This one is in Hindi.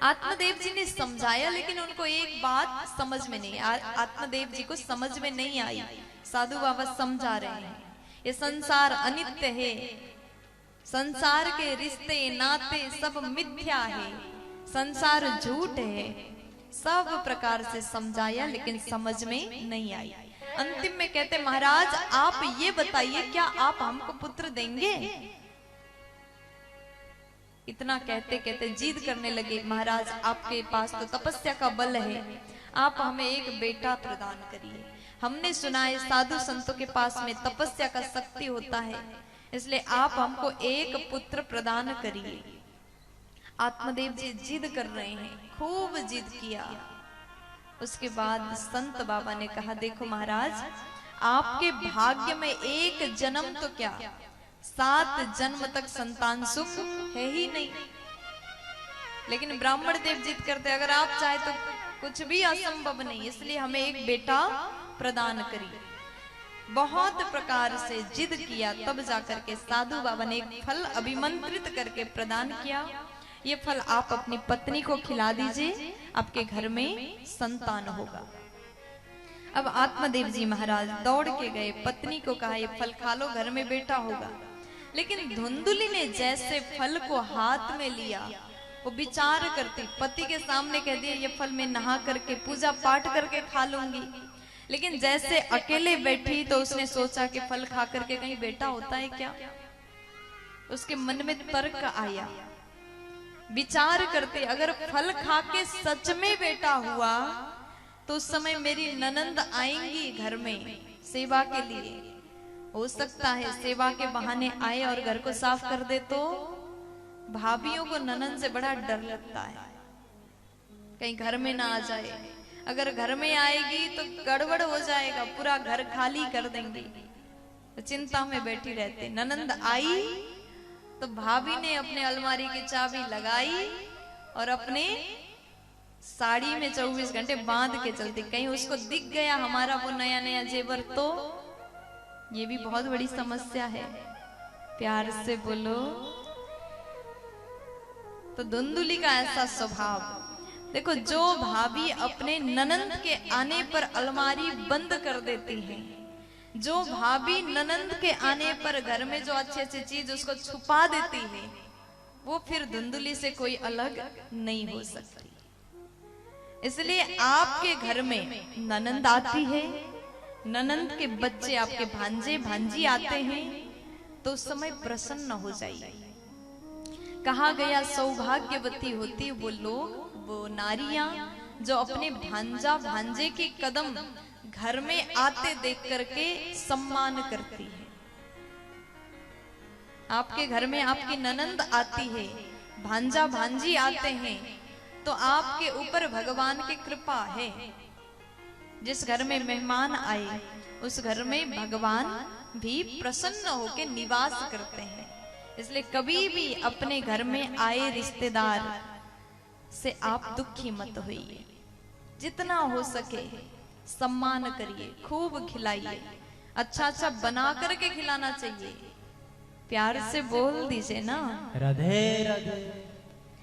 आत्मदेव जी ने समझाया, लेकिन उनको एक बात समझ में नहीं, आत्मदेव जी को समझ में नहीं आई। साधु बाबा समझा रहे हैं, ये संसार अनित्य है, संसार के रिश्ते नाते सब मिथ्या है, संसार झूठ है। सब प्रकार से समझाया लेकिन समझ में नहीं आई। अंतिम में कहते, महाराज आप ये बताइए, क्या आप हमको पुत्र देंगे? इतना कहते कहते जिद करने लगे, महाराज आपके पास तो तपस्या का बल है, आप हमें एक बेटा प्रदान करिए। हमने सुना है साधु संतों के पास में तपस्या का शक्ति होता है, इसलिए आप हमको एक पुत्र प्रदान करिए। आत्मदेव जी जिद कर रहे हैं, खूब जिद किया। उसके बाद संत बाबा ने कहा, देखो महाराज, आपके भाग्य में एक जन्म तो क्या 7 जन्म तक संतान सुख है ही नहीं। लेकिन ब्राह्मण देव जिद करते, अगर आप चाहे तो कुछ भी असंभव नहीं, इसलिए हमें एक बेटा प्रदान करिए। बहुत प्रकार से जिद किया, तब जाकर के साधु बाबा ने एक फल अभिमंत्रित करके प्रदान किया। ये फल आप अपनी पत्नी को खिला दीजिए, आपके घर में संतान होगा। अब आत्मदेव जी महाराज दौड़ के गए, पत्नी को कहा, ये फल खा लो, घर में बेटा होगा। लेकिन धुंधुली ने जैसे फल को हाथ में लिया, वो विचार करती, पति के सामने कह दिया, ये फल मैं नहा करके पूजा पाठ करके खा लूंगी। लेकिन जैसे अकेले बैठी तो उसने सोचा कि फल खा करके कहीं बेटा होता है क्या? उसके मन में तर्क आया, विचार करते, अगर फल खा के सच में बेटा हुआ तो उस समय मेरी ननंद आएंगी घर में सेवा के लिए। हो सकता है सेवा के बहाने आए और घर को साफ कर दे, तो भाभियों को ननंद से बड़ा डर लगता है, कहीं घर में ना आ जाए। अगर घर में आएगी तो गड़बड़ हो जाएगा, पूरा घर खाली कर देंगे, तो चिंता में बैठी रहते। ननंद आई तो भाभी ने अपने अलमारी की चाबी लगाई और अपने साड़ी में 24 घंटे बांध के चलती, कहीं उसको दिख गया हमारा वो नया नया जेवर तो ये भी बहुत बड़ी समस्या है। प्यार से बोलो। तो धुंधुली का ऐसा स्वभाव, देखो, जो भाभी अपने ननंद के आने पर अलमारी बंद कर देती है, जो भाभी ननंद के आने पर घर में जो अच्छी अच्छी चीज उसको छुपा देती है, वो फिर धुंधुली से कोई अलग नहीं हो सकती। इसलिए आपके घर में ननंद आती है, ननंद के बच्चे आपके भांजे भांजी आते हैं, तो उस समय प्रसन्न हो जाइए। कहा गया सौभाग्यवती होती वो लोग, वो नारियां जो अपने भांजा भांजे के कदम घर में आते देख करके सम्मान करती है। आपके घर में आपकी ननंद आती है, भांजा भांजी आते हैं, तो आपके ऊपर भगवान की कृपा है। जिस घर में मेहमान आए उस घर में भगवान भी प्रसन्न होकर निवास करते हैं। इसलिए कभी भी अपने घर में आए रिश्तेदार से आप दुखी मत होइए, जितना हो सके सम्मान करिए, खूब खिलाइए, अच्छा अच्छा बना करके खिलाना चाहिए। प्यार से बोल दीजिए ना, राधे राधे।